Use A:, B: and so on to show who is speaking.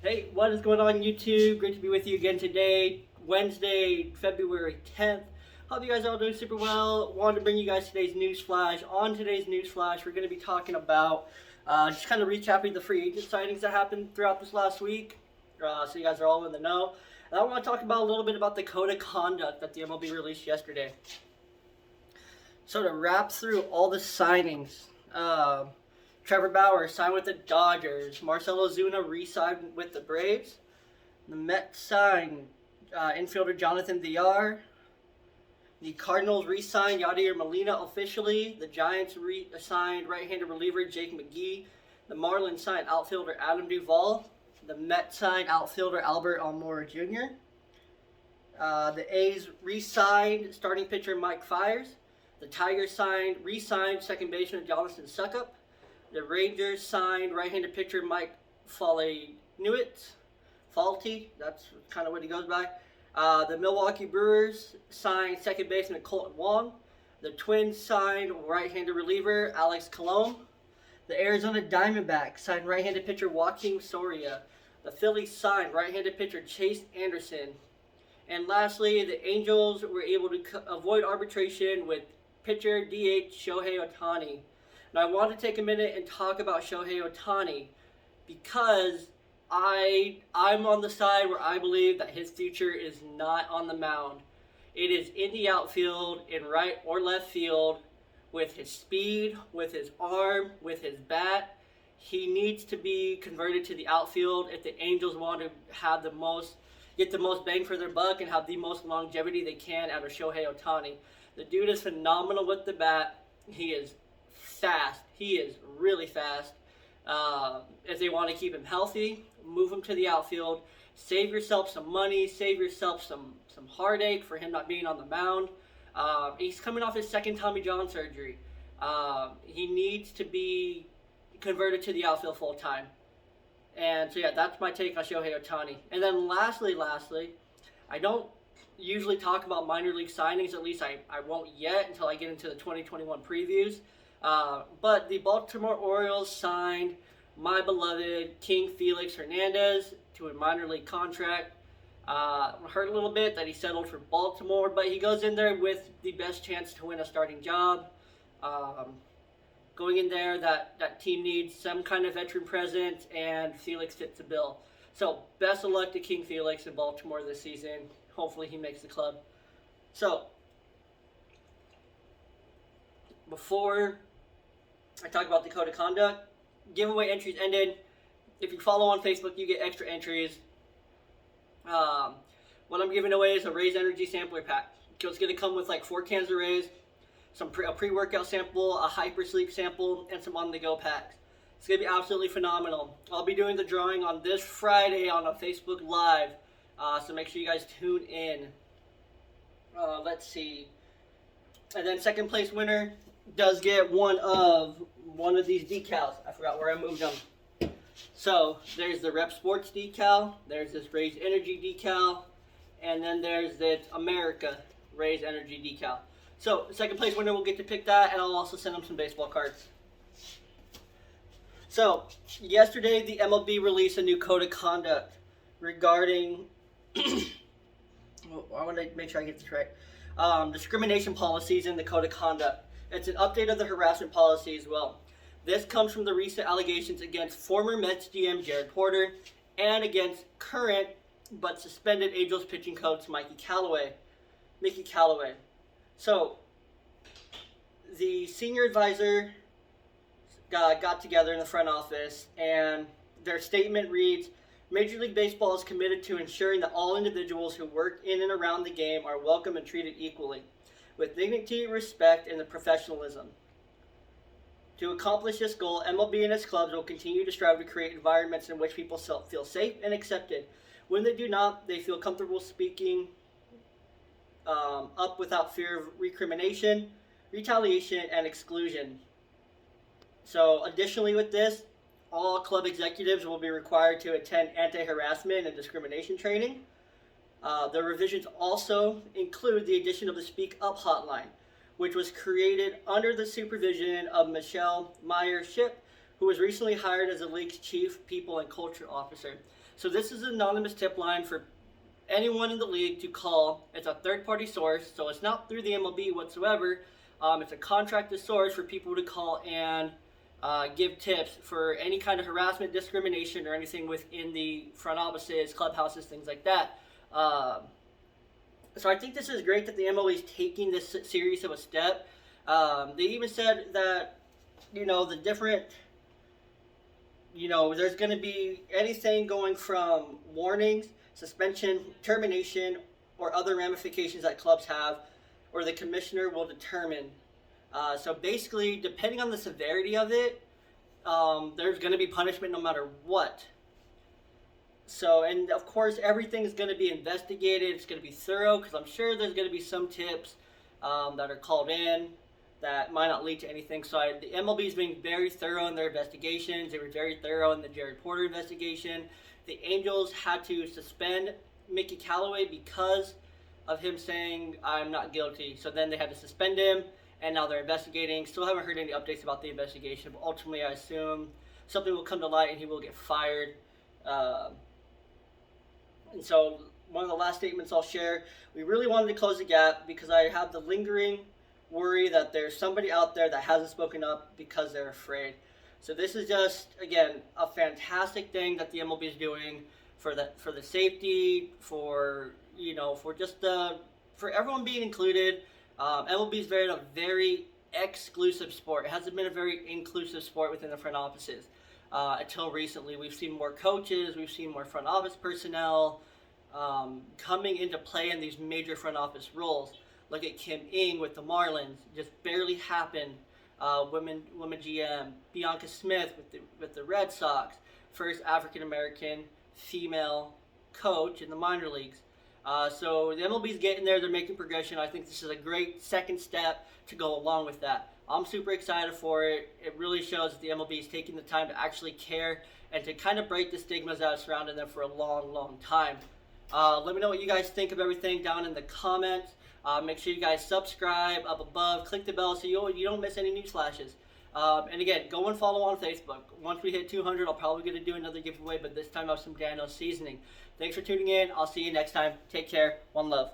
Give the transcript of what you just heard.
A: Hey, what is going on YouTube? Great to be with you again today, Wednesday, February 10th. Hope you guys are all doing super well. Wanted to bring you guys today's news flash. On today's news flash, we're going to be talking about just kind of recapping the free agent signings that happened throughout this last week, so you guys are all in the know. And I want to talk about a little bit about the code of conduct that the MLB released yesterday. So to wrap through all the signings, Trevor Bauer signed with the Dodgers. Marcell Ozuna re-signed with the Braves. The Mets signed infielder Jonathan Villar. The Cardinals re-signed Yadier Molina officially. The Giants re-signed right-handed reliever Jake McGee. The Marlins signed outfielder Adam Duvall. The Mets signed outfielder Albert Almora Jr. The A's re-signed starting pitcher Mike Fiers. The Tigers re-signed second baseman Jonathan Suckup. The Rangers signed right-handed pitcher Mike Faulty, that's kind of what he goes by. The Milwaukee Brewers signed second baseman Colton Wong. The Twins signed right-handed reliever Alex Colon. The Arizona Diamondbacks signed right-handed pitcher Joaquin Soria. The Phillies signed right-handed pitcher Chase Anderson. And lastly, the Angels were able to avoid arbitration with pitcher DH Shohei Ohtani. Now, I want to take a minute and talk about Shohei Ohtani because I'm on the side where I believe that his future is not on the mound. It is in the outfield, in right or left field, with his speed, with his arm, with his bat. He needs to be converted to the outfield if the Angels want to have get the most bang for their buck and have the most longevity they can out of Shohei Ohtani. The dude is phenomenal with the bat. He is fast. He is really fast. If they want to keep him healthy, move him to the outfield. Save yourself some money. Save yourself some heartache for him not being on the mound. He's coming off his second Tommy John surgery. He needs to be converted to the outfield full time. And so, yeah, that's my take on Shohei Ohtani. And then lastly, I don't usually talk about minor league signings. At least I won't yet until I get into the 2021 previews. But the Baltimore Orioles signed my beloved King Felix Hernandez to a minor league contract. Heard a little bit that he settled for Baltimore, but he goes in there with the best chance to win a starting job. Going in there, that team needs some kind of veteran presence, and Felix fits the bill. So best of luck to King Felix in Baltimore this season. Hopefully he makes the club. So before I talk about the code of conduct, giveaway entries ended. If you follow on Facebook, you get extra entries. What I'm giving away is a Raise Energy sampler pack. It's going to come with like 4 cans of Raise, a pre-workout sample, a hyper sleep sample, and some on-the-go packs. It's going to be absolutely phenomenal. I'll be doing the drawing on this Friday on a Facebook Live, so make sure you guys tune in. Let's see. And then second place winner does get one of these decals. I forgot where I moved them. So there's the Rep Sports decal, there's this Raise Energy decal, and then there's this America Raise Energy decal. So second place winner will get to pick that, and I'll also send them some baseball cards. So yesterday the MLB released a new code of conduct regarding I want to make sure I get this right. Discrimination policies in the code of conduct. It's an update of the harassment policy as well. This comes from the recent allegations against former Mets GM Jared Porter and against current but suspended Angels pitching coach Mickey Callaway. So the senior advisor got together in the front office, and their statement reads, Major League Baseball is committed to ensuring that all individuals who work in and around the game are welcome and treated equally, with dignity, respect, and professionalism. To accomplish this goal, MLB and its clubs will continue to strive to create environments in which people feel safe and accepted. When they do not, they feel comfortable speaking up without fear of recrimination, retaliation, and exclusion. So additionally with this, all club executives will be required to attend anti-harassment and discrimination training. The revisions also include the addition of the Speak Up hotline, which was created under the supervision of Michelle Meyer-Ship, who was recently hired as the league's chief people and culture officer. So this is an anonymous tip line for anyone in the league to call. It's a third-party source, so it's not through the MLB whatsoever. It's a contracted source for people to call and give tips for any kind of harassment, discrimination, or anything within the front offices, clubhouses, things like that. So I think this is great that the MLB is taking this serious of a step. They even said that, the different, there's going to be anything going from warnings, suspension, termination, or other ramifications that clubs have, or the commissioner will determine. So basically, depending on the severity of it, there's going to be punishment no matter what. So, and of course, everything is going to be investigated. It's going to be thorough, because I'm sure there's going to be some tips that are called in that might not lead to anything. So the MLB is being very thorough in their investigations. They were very thorough in the Jerry Porter investigation. The Angels had to suspend Mickey Callaway because of him saying, "I'm not guilty." So then they had to suspend him, and now they're investigating. Still haven't heard any updates about the investigation, but ultimately I assume something will come to light and he will get fired. And so one of the last statements I'll share, we really wanted to close the gap because I have the lingering worry that there's somebody out there that hasn't spoken up because they're afraid. So this is just, again, a fantastic thing that the MLB is doing for the safety, for everyone being included. MLB is a very exclusive sport. It hasn't been a very inclusive sport within the front offices. Until recently, we've seen more coaches, we've seen more front office personnel coming into play in these major front office roles. Look at Kim Ng with the Marlins, just barely happened. Women GM, Bianca Smith with the Red Sox, first African American female coach in the minor leagues. So the MLB's getting there. They're making progression. I think this is a great second step to go along with that. I'm super excited for it. It really shows that the MLB is taking the time to actually care and to kind of break the stigmas that have surrounded them for a long, long time. Let me know what you guys think of everything down in the comments. Make sure you guys subscribe up above. Click the bell so you don't miss any news flashes. And again, go and follow on Facebook. Once we hit 200, I'll probably going to do another giveaway, but this time I have some Daniel seasoning. Thanks for tuning in. I'll see you next time. Take care. One love.